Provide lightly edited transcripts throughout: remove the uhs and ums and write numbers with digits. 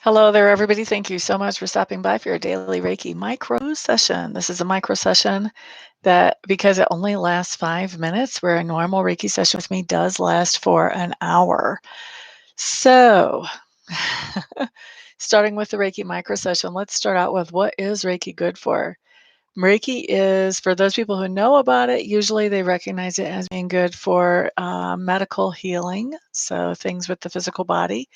Hello there, everybody. Thank you so much for stopping by for your daily Reiki micro session. This is a micro session that, because it only lasts 5 minutes, where a normal Reiki session with me does last for an hour. So, starting with the Reiki micro session, let's start out with what is Reiki good for? Reiki is, for those people who know about it, usually they recognize it as being good for medical healing, so things with the physical body.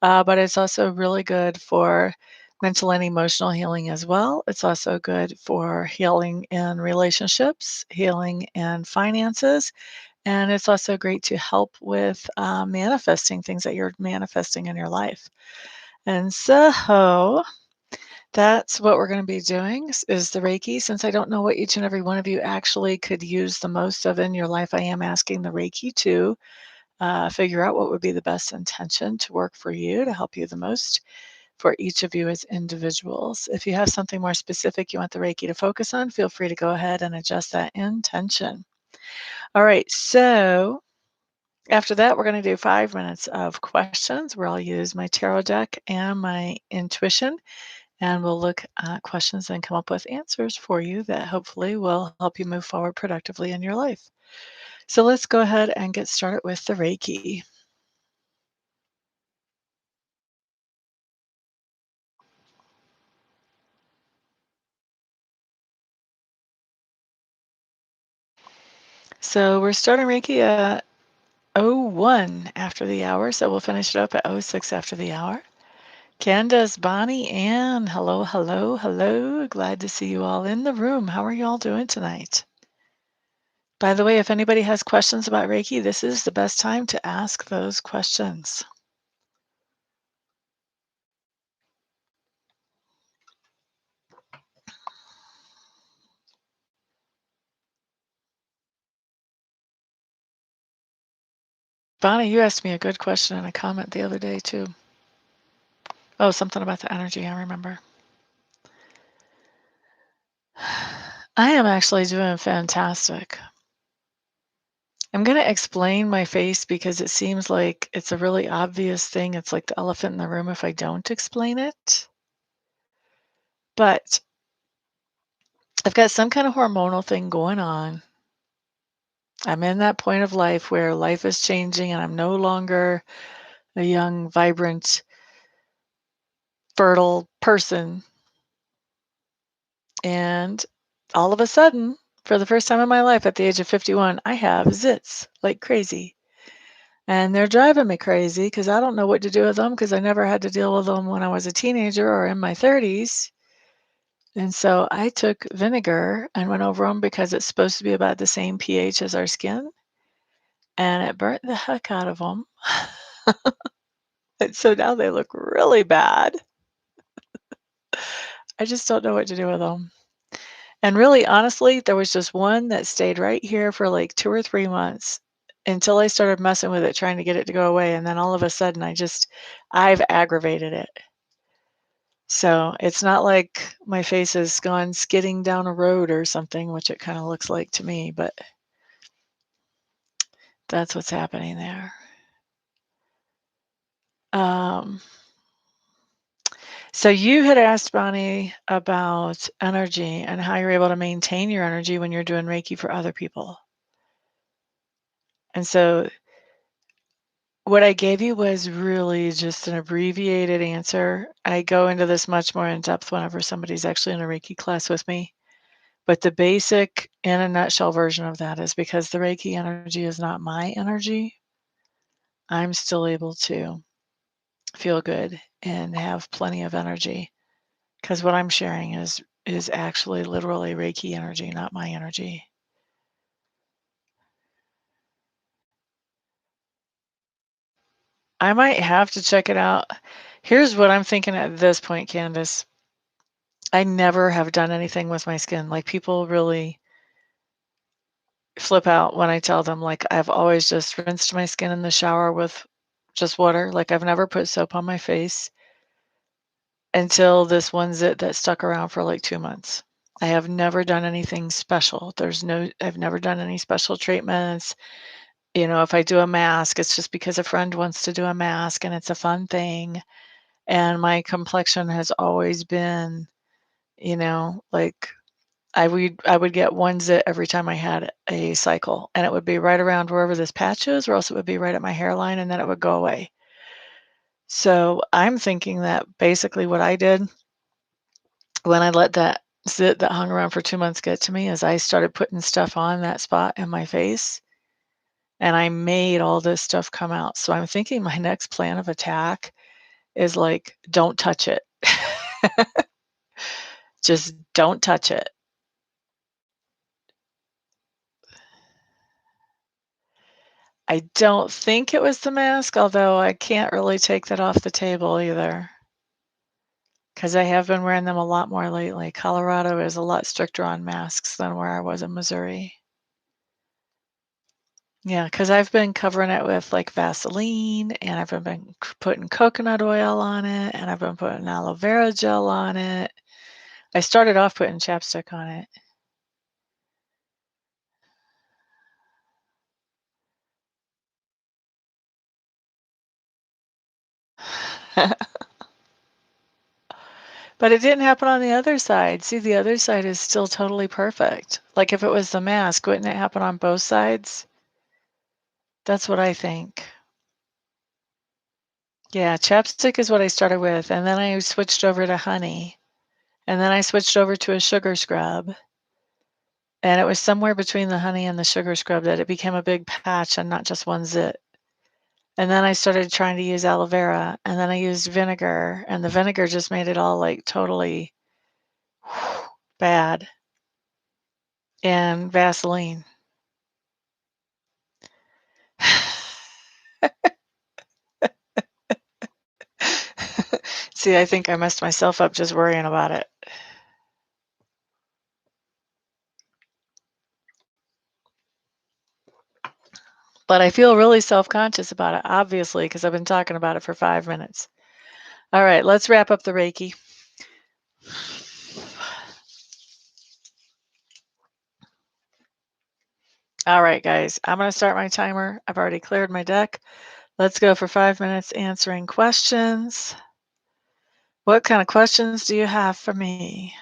But it's also really good for mental and emotional healing as well. It's also good for healing in relationships, healing in finances, and it's also great to help with manifesting things that you're manifesting in your life. And so that's what we're going to be doing is the Reiki. Since I don't know what each and every one of you actually could use the most of in your life, I am asking the Reiki to figure out what would be the best intention to work for you to help you the most for each of you as individuals. If you have something more specific you want the Reiki to focus on, feel free to go ahead and adjust that intention. All right, so after that, we're going to do 5 minutes of questions where I'll use my tarot deck and my intuition, and we'll look at questions and come up with answers for you that hopefully will help you move forward productively in your life. So let's go ahead and get started with the Reiki. So we're starting Reiki at 01 after the hour, so we'll finish it up at 06 after the hour. Candace, Bonnie, Ann, hello, hello, hello. Glad to see you all in the room. How are you all doing tonight? By the way, if anybody has questions about Reiki, this is the best time to ask those questions. Bonnie, you asked me a good question in a comment the other day, too. Oh, something about the energy, I remember. I am actually doing fantastic. I'm going to explain my face because it seems like it's a really obvious thing. It's like the elephant in the room if I don't explain it. But I've got some kind of hormonal thing going on. I'm in that point of life where life is changing and I'm no longer a young, vibrant, fertile person. And all of a sudden, for the first time in my life at the age of 51, I have zits like crazy. And they're driving me crazy because I don't know what to do with them because I never had to deal with them when I was a teenager or in my 30s. And so I took vinegar and went over them because it's supposed to be about the same pH as our skin. And it burnt the heck out of them. And so now they look really bad. I just don't know what to do with them. And really, honestly, there was just one that stayed right here for like 2 or 3 months until I started messing with it, trying to get it to go away, and then all of a sudden, I've aggravated it. So, it's not like my face has gone skidding down a road or something, which it kinda looks like to me, but that's what's happening there. Um, so you had asked Bonnie about energy and how you're able to maintain your energy when you're doing Reiki for other people. And so what I gave you was really just an abbreviated answer. I go into this much more in depth whenever somebody's actually in a Reiki class with me. But the basic, in a nutshell version of that is because the Reiki energy is not my energy, I'm still able to feel good and have plenty of energy. Because what I'm sharing is actually literally Reiki energy, not my energy. I might have to check it out. Here's what I'm thinking at this point, Candace. I never have done anything with my skin. Like, people really flip out when I tell them, like, I've always just rinsed my skin in the shower with just water. Like, I've never put soap on my face until this one zit that stuck around for like 2 months. I have never done anything special. I've never done any special treatments. If I do a mask, it's just because a friend wants to do a mask and it's a fun thing. And my complexion has always been, like I would get one zit every time I had a cycle, and it would be right around wherever this patch is, or else it would be right at my hairline, and then it would go away. So I'm thinking that basically what I did when I let that zit that hung around for 2 months get to me is I started putting stuff on that spot in my face, and I made all this stuff come out. So I'm thinking my next plan of attack is like, don't touch it. Just don't touch it. I don't think it was the mask, although I can't really take that off the table either. Because I have been wearing them a lot more lately. Colorado is a lot stricter on masks than where I was in Missouri. Yeah, because I've been covering it with, like, Vaseline, and I've been putting coconut oil on it, and I've been putting aloe vera gel on it. I started off putting chapstick on it. But it didn't happen on the other side. See, the other side is still totally perfect. Like, if it was the mask, wouldn't it happen on both sides? That's what I think. Yeah, chapstick is what I started with, and then I switched over to honey, and then I switched over to a sugar scrub, and it was somewhere between the honey and the sugar scrub that it became a big patch and not just one zit. And then I started trying to use aloe vera, and then I used vinegar, and the vinegar just made it all, like, totally bad, and Vaseline. See, I think I messed myself up just worrying about it. But I feel really self-conscious about it, obviously, because I've been talking about it for 5 minutes. All right, let's wrap up the Reiki. All right, guys, I'm going to start my timer. I've already cleared my deck. Let's go for 5 minutes answering questions. What kind of questions do you have for me?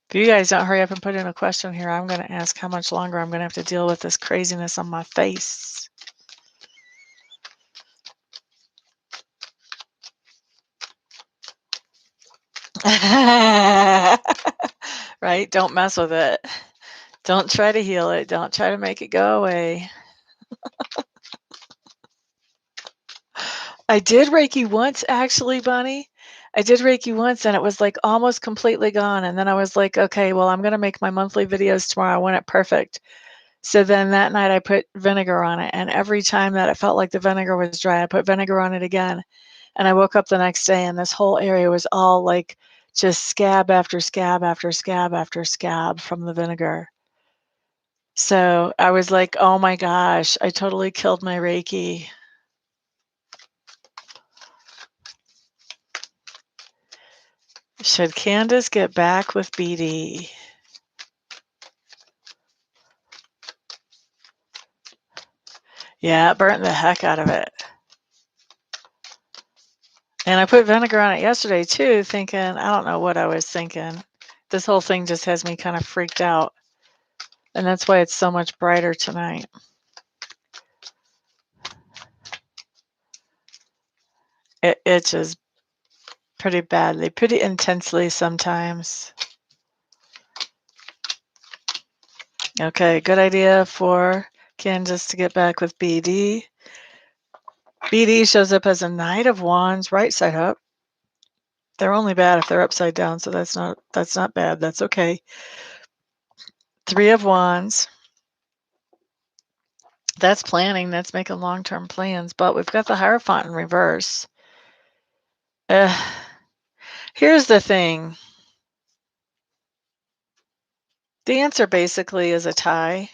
If you guys don't hurry up and put in a question here, I'm going to ask how much longer I'm going to have to deal with this craziness on my face. Right? Don't mess with it. Don't try to heal it. Don't try to make it go away. I did Reiki once, actually, Bunny. I did Reiki once and it was like almost completely gone. And then I was like, okay, well, I'm going to make my monthly videos tomorrow. I want it perfect. So then that night I put vinegar on it. And every time that it felt like the vinegar was dry, I put vinegar on it again. And I woke up the next day and this whole area was all like just scab after scab after scab after scab from the vinegar. So I was like, oh my gosh, I totally killed my Reiki. Should Candace get back with BD? Yeah, it burnt the heck out of it. And I put vinegar on it yesterday too, thinking, I don't know what I was thinking. This whole thing just has me kind of freaked out. And that's why it's so much brighter tonight. It itches pretty badly, pretty intensely sometimes. Okay, good idea for Candace to get back with BD. BD shows up as a Knight of Wands, right side up. They're only bad if they're upside down, so that's not bad. That's okay. 3 of Wands. That's planning. That's making long-term plans. But we've got the Hierophant in reverse. Here's the thing. The answer basically is a tie.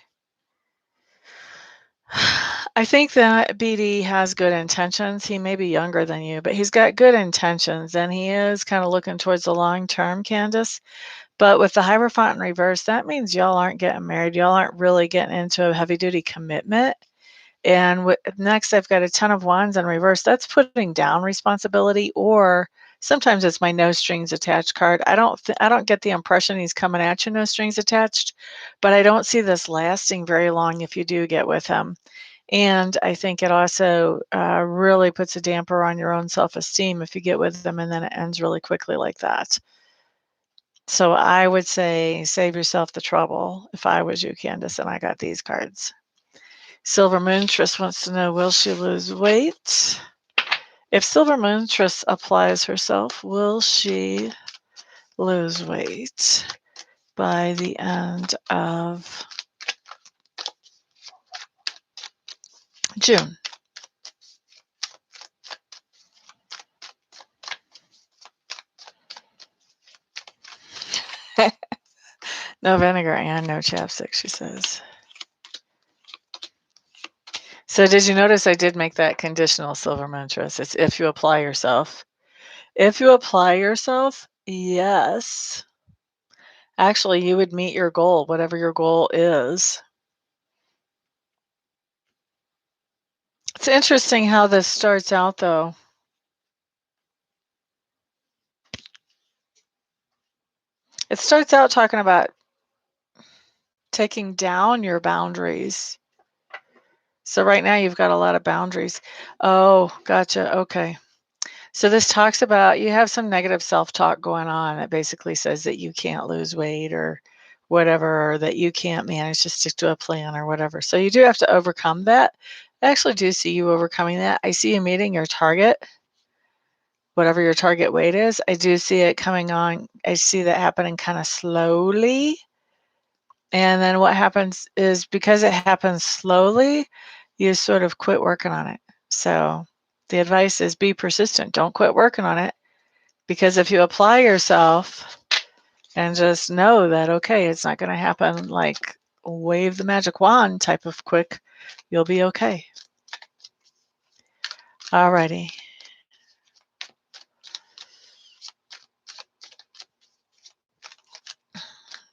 I think that BD has good intentions. He may be younger than you, but he's got good intentions, and he is kind of looking towards the long term, Candace. But with the Hierophant in reverse, that means y'all aren't getting married. Y'all aren't really getting into a heavy duty commitment. And next, I've got a 10 of Wands in reverse. That's putting down responsibility, or sometimes it's my no strings attached card. I don't get the impression he's coming at you no strings attached, but I don't see this lasting very long if you do get with him. And I think it also really puts a damper on your own self-esteem if you get with them and then it ends really quickly like that. So I would say save yourself the trouble if I was you, Candace, and I got these cards. Silver Moontress wants to know, will she lose weight? If Silver Moontress applies herself, will she lose weight by the end of June? No vinegar and no chapstick, she says. So did you notice I did make that conditional, Silver Moontress? It's if you apply yourself. If you apply yourself, yes. Actually, you would meet your goal, whatever your goal is. It's interesting how this starts out, though. It starts out talking about taking down your boundaries. So right now you've got a lot of boundaries. Oh, gotcha. Okay. So this talks about you have some negative self-talk going on. It basically says that you can't lose weight or whatever, or that you can't manage to stick to a plan or whatever. So you do have to overcome that. I actually do see you overcoming that. I see you meeting your target, whatever your target weight is. I do see it coming on. I see that happening kind of slowly. And then what happens is because it happens slowly, you sort of quit working on it. So the advice is be persistent. Don't quit working on it, because if you apply yourself and just know that, okay, it's not going to happen like wave the magic wand type of quick, you'll be okay. Alrighty.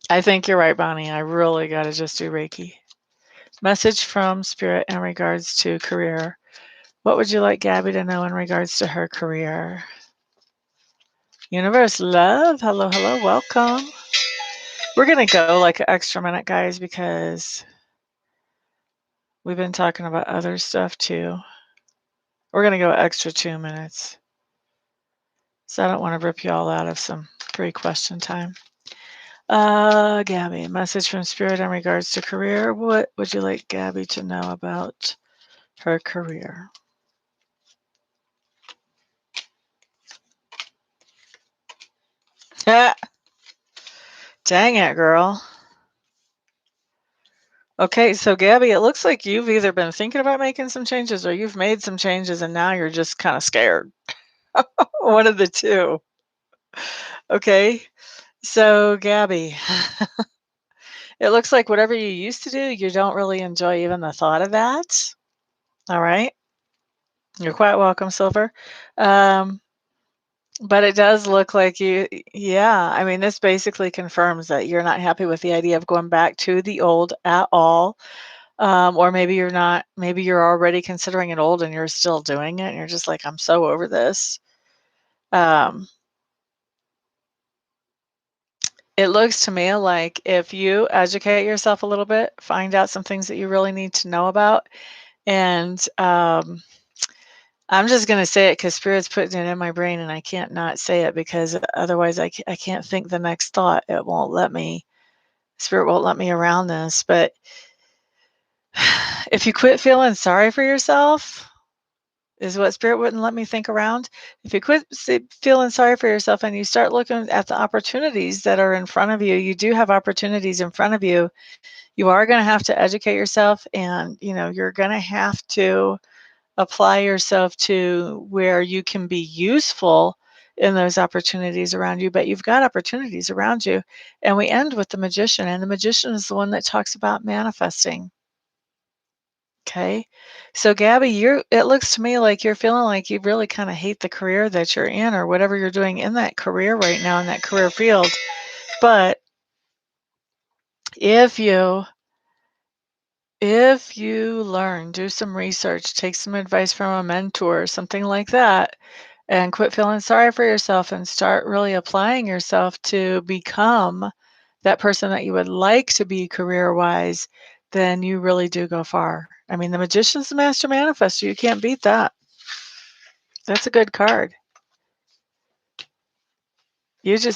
I think you're right, Bonnie. I really got to just do Reiki. Message from Spirit in regards to career. What would you like Gabby to know in regards to her career? Universe love, hello, hello, welcome. We're going to go like an extra minute, guys, because we've been talking about other stuff too. We're going to go extra 2 minutes. So I don't want to rip you all out of some free question time. Gabby, message from Spirit in regards to career. What would you like Gabby to know about her career? Dang it, girl. Okay, so Gabby, it looks like you've either been thinking about making some changes or you've made some changes and now you're just kind of scared. One of the two. Okay, so Gabby, it looks like whatever you used to do, you don't really enjoy even the thought of that. All right. You're quite welcome, Silver. Um, but it does look like yeah, I mean, this basically confirms that you're not happy with the idea of going back to the old at all. Or maybe you're not, maybe you're already considering it old and you're still doing it and you're just like, I'm so over this. Um, it looks to me like if you educate yourself a little bit, find out some things that you really need to know about, and I'm just going to say it because Spirit's putting it in my brain and I can't not say it because otherwise I can't think the next thought. It won't let me, Spirit won't let me around this. But if you quit feeling sorry for yourself, is what Spirit wouldn't let me think around. If you quit feeling sorry for yourself and you start looking at the opportunities that are in front of you, you do have opportunities in front of you. You are going to have to educate yourself, and you're going to have to apply yourself to where you can be useful in those opportunities around you. But you've got opportunities around you. And we end with the Magician, and the Magician is the one that talks about manifesting. Okay. So Gabby, it looks to me like you're feeling like you really kind of hate the career that you're in or whatever you're doing in that career right now in that career field. But if you If you learn, do some research, take some advice from a mentor, something like that, and quit feeling sorry for yourself and start really applying yourself to become that person that you would like to be career-wise, then you really do go far. I mean, the Magician's the Master Manifestor, you can't beat that. That's a good card.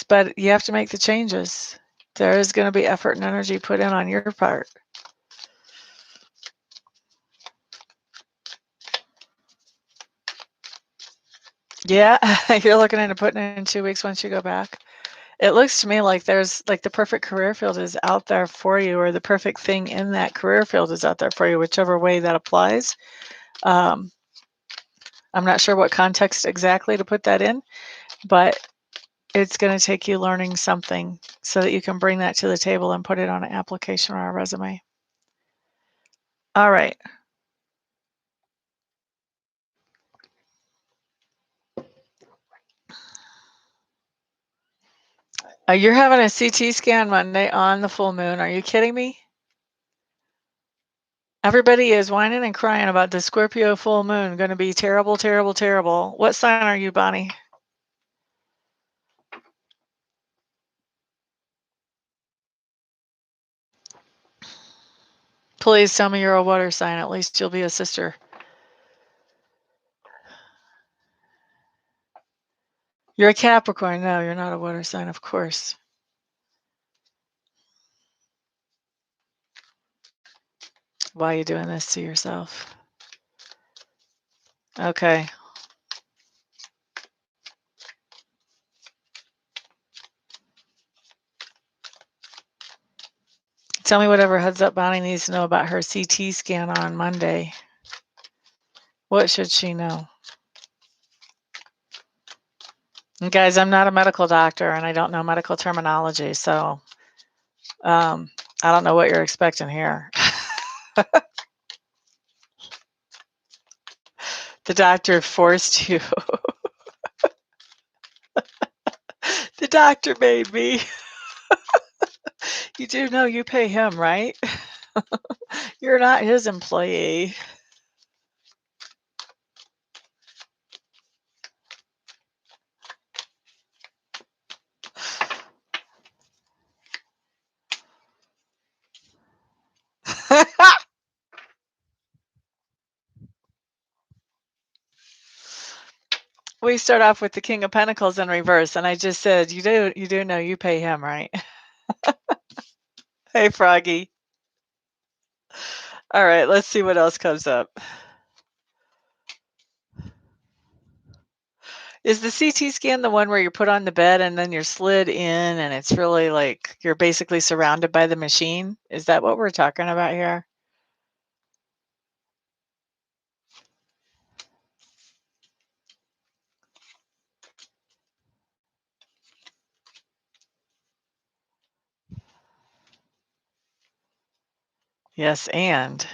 But you have to make the changes. There is gonna be effort and energy put in on your part. Yeah, you're looking into putting it in 2 weeks once you go back? It looks to me like there's like the perfect career field is out there for you, or the perfect thing in that career field is out there for you, whichever way that applies. Um, I'm not sure what context exactly to put that in, but it's going to take you learning something so that you can bring that to the table and put it on an application or a resume. All right. You're having a CT scan Monday on the full moon. Are you kidding me? Everybody is whining and crying about the Scorpio full moon. Going to be terrible, terrible, terrible. What sign are you, Bonnie? Please tell me you're a water sign. At least you'll be a sister. You're a Capricorn. No, you're not a water sign, of course. Why are you doing this to yourself? Okay. Tell me whatever heads up Bonnie needs to know about her CT scan on Monday. What should she know? And guys, I'm not a medical doctor and I don't know medical terminology, so I don't know what you're expecting here. The doctor forced you. The doctor made me. You do know you pay him, right? You're not his employee. We start off with the King of Pentacles in reverse, and I just said, you do know you pay him, right? Hey, Froggy. All right, let's see what else comes up. Is the CT scan the one where you're put on the bed and then you're slid in and it's really like you're basically surrounded by the machine? Is that what we're talking about here? Yes, and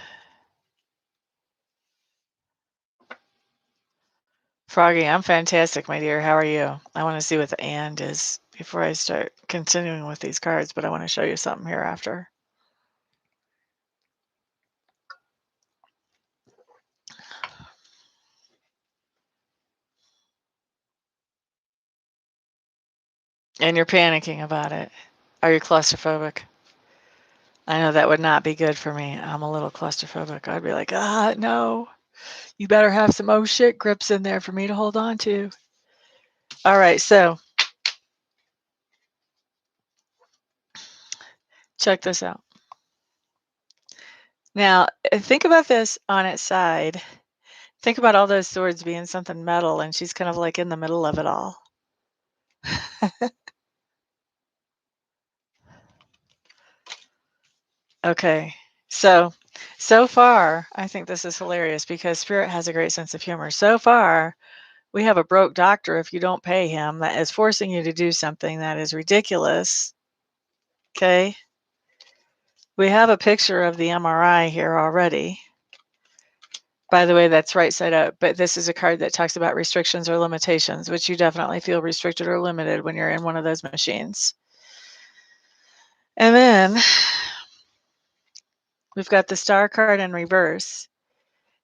Froggy, I'm fantastic, my dear. How are you? I want to see what the and is before I start continuing with these cards, but I want to show you something here after. And you're panicking about it. Are you claustrophobic? I know that would not be good for me. I'm a little claustrophobic. I'd be like, no, you better have some oh shit grips in there for me to hold on to. All right, so check this out. Now, think about this on its side. Think about all those swords being something metal, and she's kind of like in the middle of it all. Okay, so far, I think this is hilarious because Spirit has a great sense of humor. So far, we have a broke doctor if you don't pay him that is forcing you to do something that is ridiculous. Okay. We have a picture of the MRI here already. By the way, that's right side up, but this is a card that talks about restrictions or limitations, which you definitely feel restricted or limited when you're in one of those machines. And then We've got the Star card in reverse.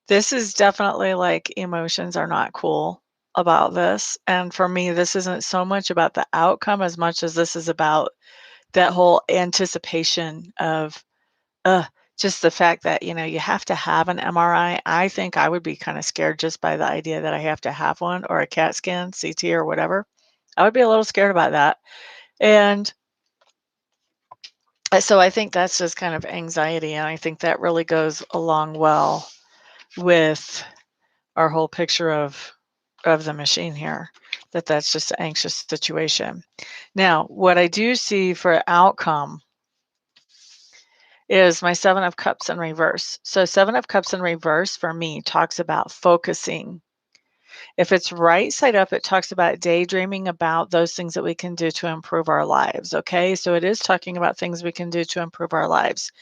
This is definitely like emotions are not cool about this. And for me, this isn't so much about the outcome as much as this is about that whole anticipation of, uh, just the fact that, you have to have an MRI. I think I would be kind of scared just by the idea that I have to have one or a CAT scan, CT or whatever. I would be a little scared about that. And so I think that's just kind of anxiety. And I think that really goes along well with our whole picture of the machine here, that that's just an anxious situation. Now, what I do see for outcome is my 7 of Cups in reverse. So 7 of Cups in reverse for me talks about focusing. If it's right side up, it talks about daydreaming about those things that we can do to improve our lives, okay? So it is talking about things we can do to improve our lives.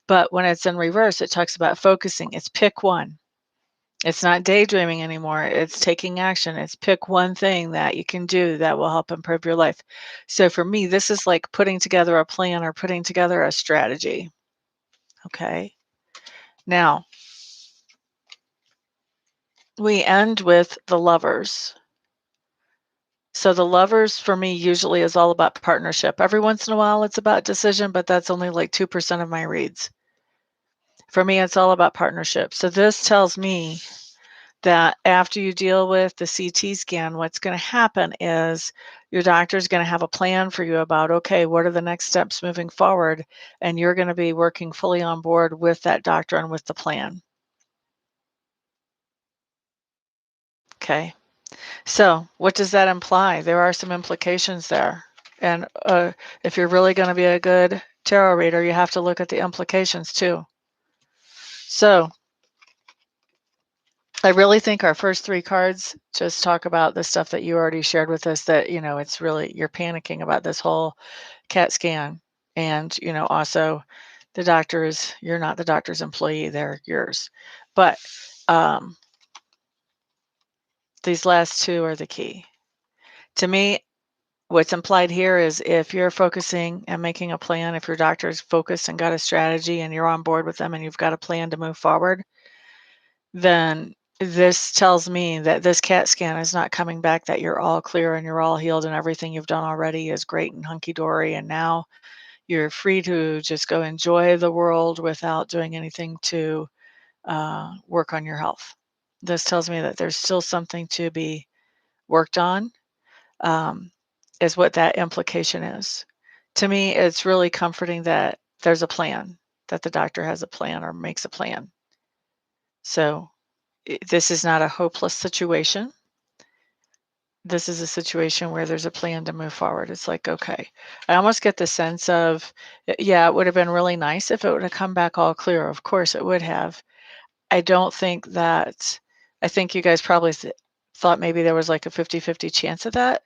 But when it's in reverse, it talks about focusing. It's pick one. It's not daydreaming anymore. It's taking action. It's pick one thing that you can do that will help improve your life. So for me, this is like putting together a plan or putting together a strategy. Okay. Now, we end with the Lovers. So the Lovers for me usually is all about partnership. Every once in a while it's about decision, but that's only like 2% of my reads. For me, it's all about partnership. So this tells me that after you deal with the CT scan, what's going to happen is your doctor is going to have a plan for you about, okay, what are the next steps moving forward? And you're going to be working fully on board with that doctor and with the plan. Okay. So what does that imply? There are some implications there. And if you're really going to be a good tarot reader, you have to look at the implications too. So I really think our first 3 cards just talk about the stuff that you already shared with us, that, it's really, you're panicking about this whole CAT scan. And, also you're not the doctor's employee, they're yours. But um, these last 2 are the key. To me, what's implied here is if you're focusing and making a plan, if your doctor is focused and got a strategy and you're on board with them and you've got a plan to move forward, then this tells me that this CAT scan is not coming back, that you're all clear and you're all healed and everything you've done already is great and hunky dory. And now you're free to just go enjoy the world without doing anything to work on your health. This tells me that there's still something to be worked on, um, is what that implication is. To me, it's really comforting that there's a plan, that the doctor has a plan or makes a plan. So this is not a hopeless situation. This is a situation where there's a plan to move forward. It's like, okay, I almost get the sense of, yeah, it would have been really nice if it would have come back all clear. Of course, it would have. I don't think that, I think you guys probably thought maybe there was like a 50-50 chance of that.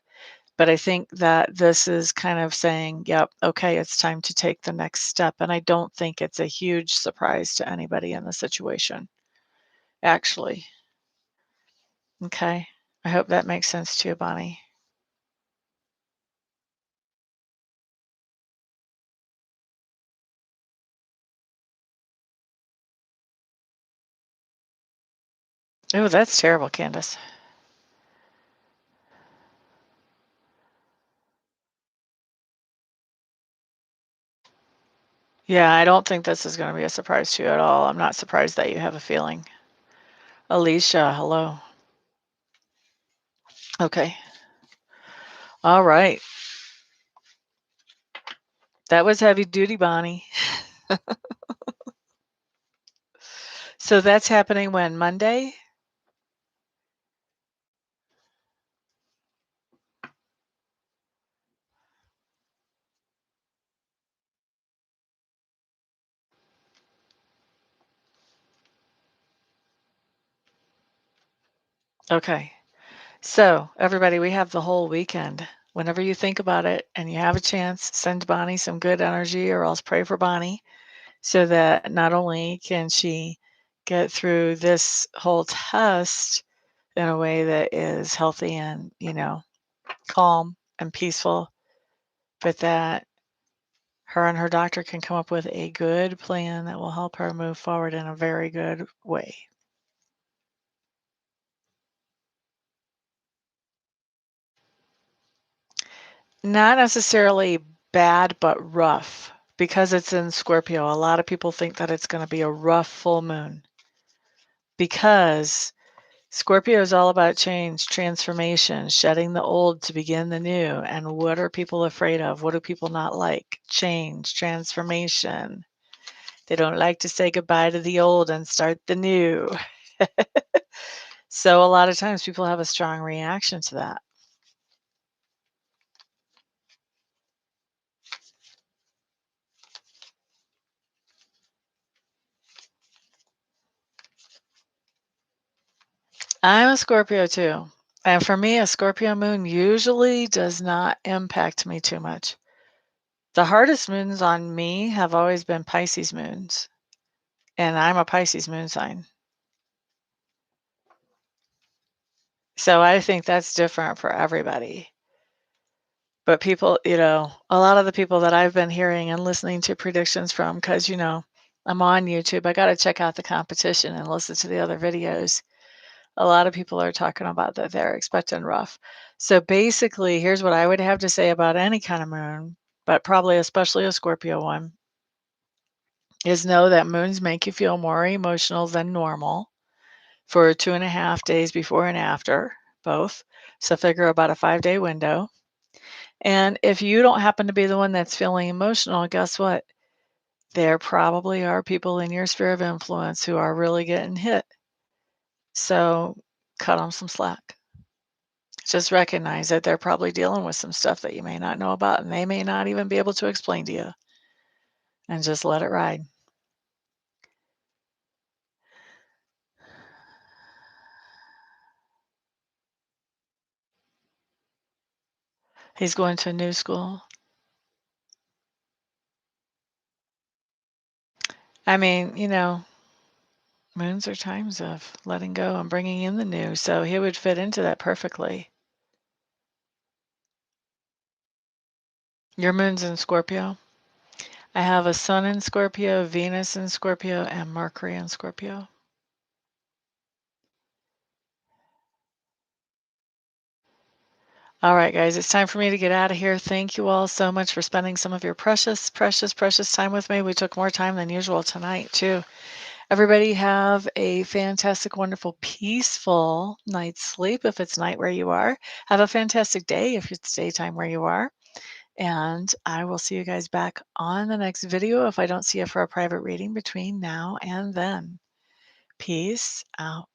But I think that this is kind of saying, yep, okay, it's time to take the next step. And I don't think it's a huge surprise to anybody in the situation, actually. Okay. I hope that makes sense to you, Bonnie. Oh, that's terrible, Candace. Yeah, I don't think this is going to be a surprise to you at all. I'm not surprised that you have a feeling. Alicia, hello. Okay. All right. That was heavy duty, Bonnie. So that's happening when? Monday? Okay. So, everybody, we have the whole weekend. Whenever you think about it and you have a chance, send Bonnie some good energy or else pray for Bonnie so that not only can she get through this whole test in a way that is healthy and, calm and peaceful, but that her and her doctor can come up with a good plan that will help her move forward in a very good way. Not necessarily bad, but rough. Because it's in Scorpio, a lot of people think that it's gonna be a rough full moon because Scorpio is all about change, transformation, shedding the old to begin the new. And what are people afraid of? What do people not like? Change, transformation. They don't like to say goodbye to the old and start the new. So a lot of times people have a strong reaction to that. I'm a Scorpio too. And for me, a Scorpio moon usually does not impact me too much. The hardest moons on me have always been Pisces moons. And I'm a Pisces moon sign. So I think that's different for everybody. But people, a lot of the people that I've been hearing and listening to predictions from, because, I'm on YouTube, I got to check out the competition and listen to the other videos. A lot of people are talking about that they're expecting rough. So basically, here's what I would have to say about any kind of moon, but probably especially a Scorpio one, is know that moons make you feel more emotional than normal for 2.5 days before and after, both. So figure about a 5-day window. And if you don't happen to be the one that's feeling emotional, guess what? There probably are people in your sphere of influence who are really getting hit. So cut them some slack. Just recognize that they're probably dealing with some stuff that you may not know about, and they may not even be able to explain to you. And just let it ride. He's going to a new school. I mean, moons are times of letting go and bringing in the new, so he would fit into that perfectly. Your moon's in Scorpio? I have a sun in Scorpio, Venus in Scorpio, and Mercury in Scorpio. All right, guys, it's time for me to get out of here. Thank you all so much for spending some of your precious, precious, precious time with me. We took more time than usual tonight, too. Everybody have a fantastic, wonderful, peaceful night's sleep if it's night where you are. Have a fantastic day if it's daytime where you are. And I will see you guys back on the next video if I don't see you for a private reading between now and then. Peace out.